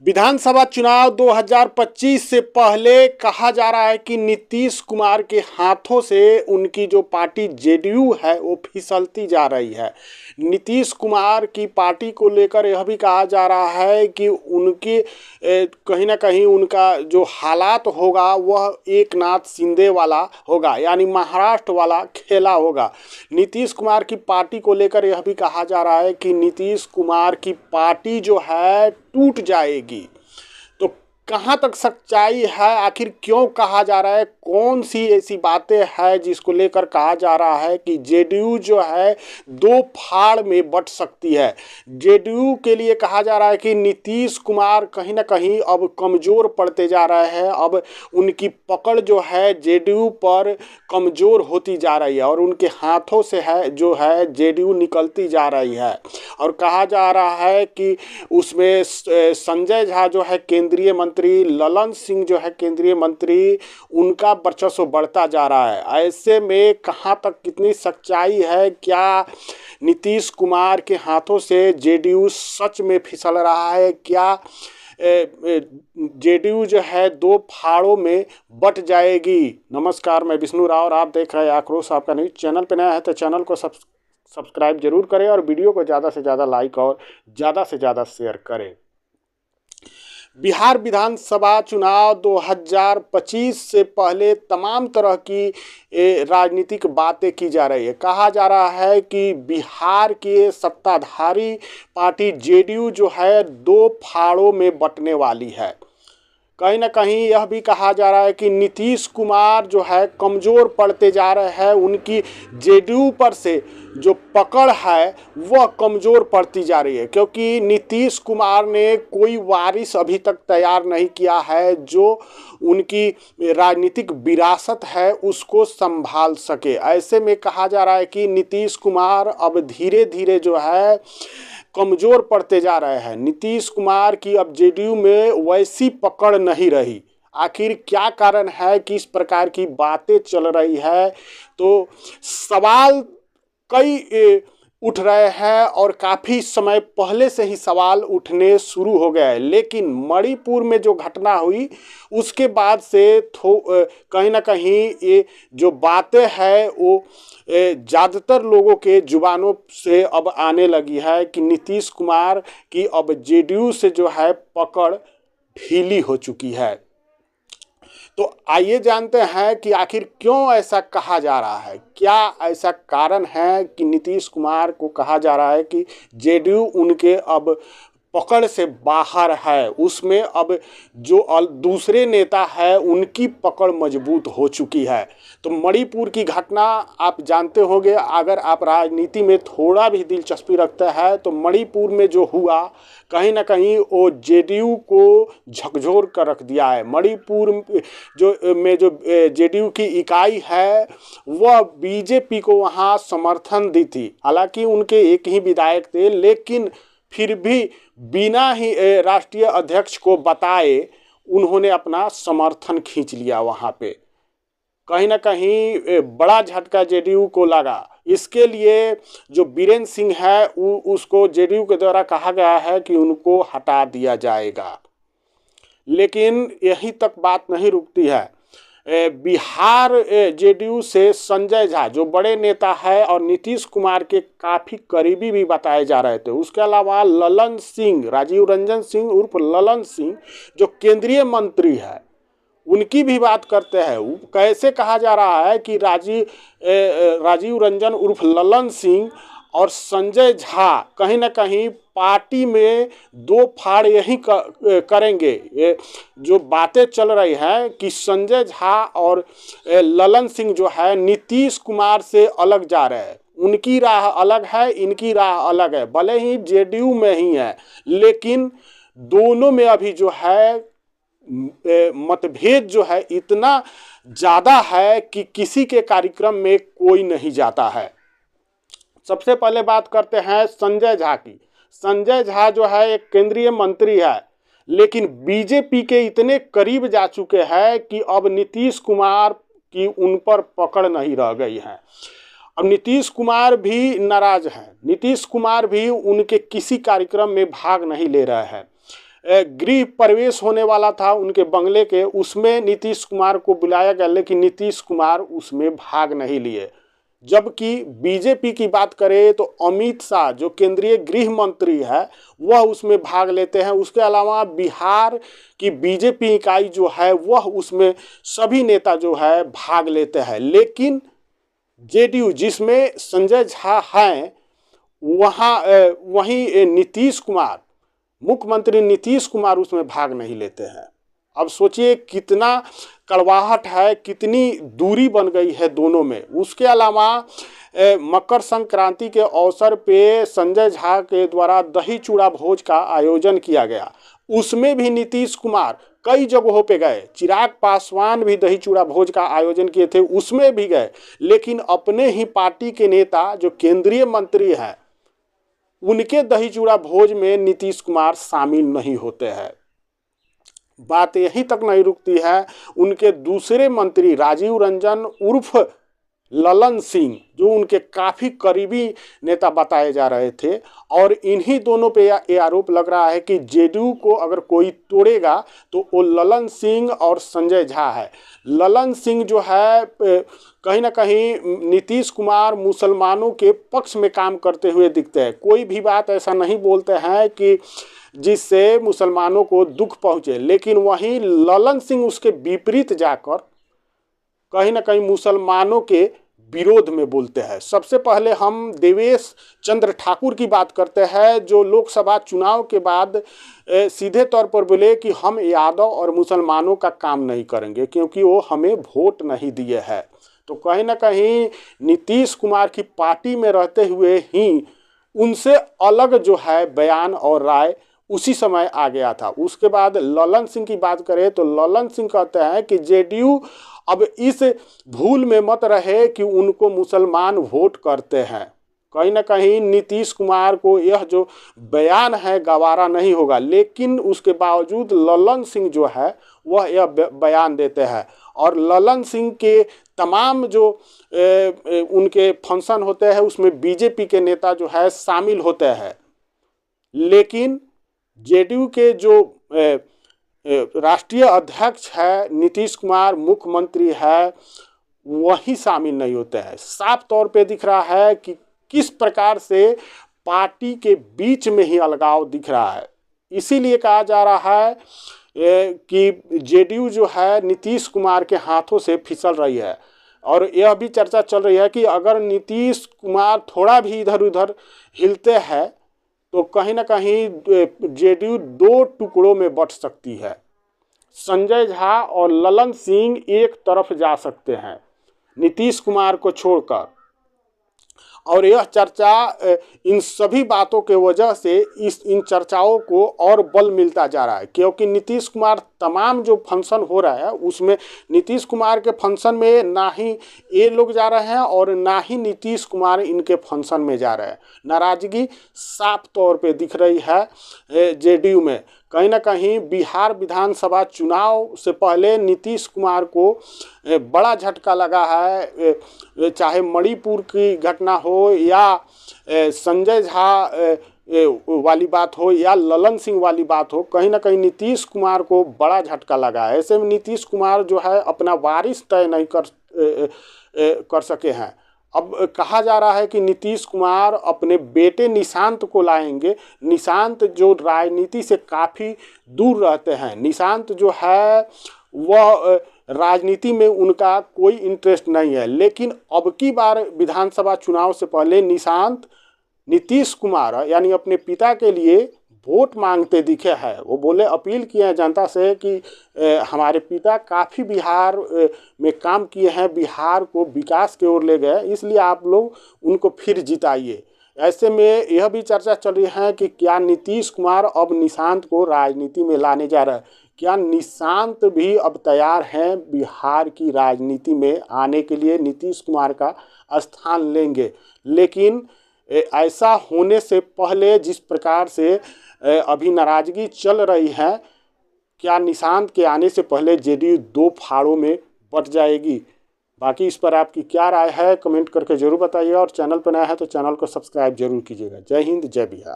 विधानसभा चुनाव 2025 से पहले कहा जा रहा है कि नीतीश कुमार के हाथों से उनकी जो पार्टी जेडीयू है वो फिसलती जा रही है। नीतीश कुमार की पार्टी को लेकर यह भी कहा जा रहा है कि उनके कहीं ना कहीं उनका जो हालात होगा वह एक नाथ शिंदे वाला होगा, यानी महाराष्ट्र वाला खेला होगा। नीतीश कुमार की पार्टी को लेकर यह भी कहा जा रहा है कि नीतीश कुमार की पार्टी जो है टूट जाएगी। तो कहाँ तक सच्चाई है, आखिर क्यों कहा जा रहा है, कौन सी ऐसी बातें हैं जिसको लेकर कहा जा रहा है कि जेडीयू जो है दो फाड़ में बंट सकती है। जेडीयू के लिए कहा जा रहा है कि नीतीश कुमार कहीं ना कहीं अब कमज़ोर पड़ते जा रहे हैं, अब उनकी पकड़ जो है जेडीयू पर कमज़ोर होती जा रही है और उनके हाथों से है जो है जेडीयू निकलती जा रही है। और कहा जा रहा है कि उसमें संजय झा जो है केंद्रीय मंत्री, ललन सिंह जो है केंद्रीय मंत्री, उनका वर्चस्व बढ़ता जा रहा है। ऐसे में कहाँ तक कितनी सच्चाई है, क्या नीतीश कुमार के हाथों से जेडीयू सच में फिसल रहा है, क्या जेडीयू जो है दो फाड़ों में बट जाएगी। नमस्कार, मैं विष्णु राव और आप देख रहे हैं आक्रोश आपका न्यूज़। चैनल पे नया है तो चैनल को सब्सक्राइब जरूर करें और वीडियो को ज़्यादा से ज़्यादा लाइक और ज़्यादा से ज़्यादा शेयर करें। बिहार विधानसभा चुनाव 2025 से पहले तमाम तरह की राजनीतिक बातें की जा रही है। कहा जा रहा है कि बिहार के सत्ताधारी पार्टी जेडीयू जो है दो फाड़ों में बंटने वाली है। कहीं ना कहीं यह भी कहा जा रहा है कि नीतीश कुमार जो है कमज़ोर पड़ते जा रहे हैं, उनकी जेडीयू पर से जो पकड़ है वह कमज़ोर पड़ती जा रही है, क्योंकि नीतीश कुमार ने कोई वारिस अभी तक तैयार नहीं किया है जो उनकी राजनीतिक विरासत है उसको संभाल सके। ऐसे में कहा जा रहा है कि नीतीश कुमार अब धीरे धीरे जो है कमज़ोर पड़ते जा रहे हैं। नीतीश कुमार की अब जेडीयू में वैसी पकड़ नहीं रही। आखिर क्या कारण है कि इस प्रकार की बातें चल रही है, तो सवाल कई उठ रहे हैं और काफ़ी समय पहले से ही सवाल उठने शुरू हो गए। लेकिन मणिपुर में जो घटना हुई उसके बाद से कहीं ना कहीं ये जो बातें हैं वो ज़्यादातर लोगों के जुबानों से अब आने लगी है कि नीतीश कुमार की अब जेडीयू से जो है पकड़ ढीली हो चुकी है। तो आइए जानते हैं कि आखिर क्यों ऐसा कहा जा रहा है, क्या ऐसा कारण है कि नीतीश कुमार को कहा जा रहा है कि जेडीयू उनके अब पकड़ से बाहर है, उसमें अब जो दूसरे नेता है उनकी पकड़ मजबूत हो चुकी है। तो मणिपुर की घटना आप जानते होंगे, अगर आप राजनीति में थोड़ा भी दिलचस्पी रखते हैं तो मणिपुर में जो हुआ कहीं ना कहीं वो जेडीयू को झकझोर कर रख दिया है। मणिपुर जो जेडीयू की इकाई है वह बीजेपी को वहाँ समर्थन दी थी। हालांकि उनके एक ही विधायक थे, लेकिन फिर भी बिना ही राष्ट्रीय अध्यक्ष को बताए उन्होंने अपना समर्थन खींच लिया वहाँ पे। कहीं ना कहीं बड़ा झटका जेडीयू को लगा। इसके लिए जो बीरेंद्र सिंह है उसको जेडीयू के द्वारा कहा गया है कि उनको हटा दिया जाएगा। लेकिन यहीं तक बात नहीं रुकती है। बिहार जेडीयू से संजय झा जो बड़े नेता है और नीतीश कुमार के काफ़ी करीबी भी बताए जा रहे थे, उसके अलावा ललन सिंह, राजीव रंजन सिंह उर्फ ललन सिंह जो केंद्रीय मंत्री है, उनकी भी बात करते हैं। कैसे कहा जा रहा है कि राजीव रंजन उर्फ ललन सिंह और संजय झा कहीं ना कहीं पार्टी में दो फाड़ यही करेंगे। ये जो बातें चल रही हैं कि संजय झा और ललन सिंह जो है नीतीश कुमार से अलग जा रहे हैं, उनकी राह अलग है, इनकी राह अलग है। भले ही जेडीयू में ही है, लेकिन दोनों में अभी जो है मतभेद जो है इतना ज़्यादा है कि किसी के कार्यक्रम में कोई नहीं जाता है। सबसे पहले बात करते हैं संजय झा की। संजय झा जो है एक केंद्रीय मंत्री है, लेकिन बीजेपी के इतने करीब जा चुके हैं कि अब नीतीश कुमार की उन पर पकड़ नहीं रह गई है। अब नीतीश कुमार भी नाराज हैं, नीतीश कुमार भी उनके किसी कार्यक्रम में भाग नहीं ले रहे हैं। गृह प्रवेश होने वाला था उनके बंगले के, उसमें नीतीश कुमार को बुलाया गया, लेकिन नीतीश कुमार उसमें भाग नहीं लिए। जबकि बीजेपी की बात करें तो अमित शाह जो केंद्रीय गृह मंत्री है वह उसमें भाग लेते हैं। उसके अलावा बिहार की बीजेपी इकाई जो है वह उसमें सभी नेता जो है भाग लेते हैं। लेकिन जेडीयू जिसमें संजय झा हैं वहीं नीतीश कुमार, मुख्यमंत्री नीतीश कुमार उसमें भाग नहीं लेते हैं। अब सोचिए कितना कड़वाहट है, कितनी दूरी बन गई है दोनों में। उसके अलावा मकर संक्रांति के अवसर पे संजय झा के द्वारा दही चूड़ा भोज का आयोजन किया गया, उसमें भी नीतीश कुमार कई जगहों पे गए। चिराग पासवान भी दही चूड़ा भोज का आयोजन किए थे, उसमें भी गए, लेकिन अपने ही पार्टी के नेता जो केंद्रीय मंत्री हैं उनके दही चूड़ा भोज में नीतीश कुमार शामिल नहीं होते हैं। बात यहीं तक नहीं रुकती है, उनके दूसरे मंत्री राजीव रंजन उर्फ ललन सिंह जो उनके काफ़ी करीबी नेता बताए जा रहे थे, और इन्हीं दोनों पे ये आरोप लग रहा है कि जेडीयू को अगर कोई तोड़ेगा तो वो ललन सिंह और संजय झा है। ललन सिंह जो है कहीं ना कहीं नीतीश कुमार मुसलमानों के पक्ष में काम करते हुए दिखते हैं। कोई भी बात ऐसा नहीं बोलते हैं कि जिससे मुसलमानों को दुख पहुँचे, लेकिन वहीं ललन सिंह उसके विपरीत जाकर कहीं ना कहीं मुसलमानों के विरोध में बोलते हैं। सबसे पहले हम देवेश चंद्र ठाकुर की बात करते हैं, जो लोकसभा चुनाव के बाद सीधे तौर पर बोले कि हम यादव और मुसलमानों का काम नहीं करेंगे क्योंकि वो हमें वोट नहीं दिए हैं। तो कहीं ना कहीं नीतीश कुमार की पार्टी में रहते हुए ही उनसे अलग जो है बयान और राय उसी समय आ गया था। उसके बाद ललन सिंह की बात करें तो ललन सिंह कहते हैं कि जेडीयू अब इस भूल में मत रहे कि उनको मुसलमान वोट करते हैं। कहीं ना कहीं नीतीश कुमार को यह जो बयान है गवारा नहीं होगा, लेकिन उसके बावजूद ललन सिंह जो है वह यह बयान देते हैं, और ललन सिंह के तमाम जो उनके फंक्शन होते हैं उसमें बीजेपी के नेता जो है शामिल होते हैं, लेकिन जेडीयू के जो राष्ट्रीय अध्यक्ष है नीतीश कुमार, मुख्यमंत्री है, वही शामिल नहीं होते हैं। साफ तौर पे दिख रहा है कि किस प्रकार से पार्टी के बीच में ही अलगाव दिख रहा है। इसीलिए कहा जा रहा है कि जेडीयू जो है नीतीश कुमार के हाथों से फिसल रही है, और यह भी चर्चा चल रही है कि अगर नीतीश कुमार थोड़ा भी इधर उधर हिलते हैं तो कहीं ना कहीं जेडीयू दो टुकड़ों में बंट सकती है। संजय झा और ललन सिंह एक तरफ जा सकते हैं नीतीश कुमार को छोड़कर, और यह चर्चा इन सभी बातों के वजह से इन चर्चाओं को और बल मिलता जा रहा है, क्योंकि नीतीश कुमार तमाम जो फंक्शन हो रहा है उसमें नीतीश कुमार के फंक्शन में ना ही ये लोग जा रहे हैं और ना ही नीतीश कुमार इनके फंक्शन में जा रहे हैं। नाराजगी साफ तौर पे दिख रही है जेडीयू में। कहीं ना कहीं बिहार विधानसभा चुनाव से पहले नीतीश कुमार को बड़ा झटका लगा है, चाहे मणिपुर की घटना हो या संजय झा वाली बात हो या ललन सिंह वाली बात हो, कहीं ना कहीं नीतीश कुमार को बड़ा झटका लगा है। ऐसे में नीतीश कुमार जो है अपना वारिस तय नहीं कर सके हैं। अब कहा जा रहा है कि नीतीश कुमार अपने बेटे निशांत को लाएंगे। निशांत जो राजनीति से काफ़ी दूर रहते हैं, निशांत जो है वह राजनीति में उनका कोई इंटरेस्ट नहीं है, लेकिन अब की बार विधानसभा चुनाव से पहले निशांत नीतीश कुमार यानी अपने पिता के लिए वोट मांगते दिखे हैं। वो बोले, अपील किए हैं जनता से कि हमारे पिता काफ़ी बिहार में काम किए हैं, बिहार को विकास की ओर ले गए, इसलिए आप लोग उनको फिर जिताइए। ऐसे में यह भी चर्चा चल रही है कि क्या नीतीश कुमार अब निशांत को राजनीति में लाने जा रहे हैं, क्या निशांत भी अब तैयार हैं बिहार की राजनीति में आने के लिए, नीतीश कुमार का स्थान लेंगे। लेकिन ऐसा होने से पहले जिस प्रकार से अभी नाराजगी चल रही है, क्या निशांत के आने से पहले जेडीयू दो फाड़ों में बट जाएगी? बाकी इस पर आपकी क्या राय है कमेंट करके ज़रूर बताइए, और चैनल पर नया है तो चैनल को सब्सक्राइब जरूर कीजिएगा। जय हिंद, जय बिहार।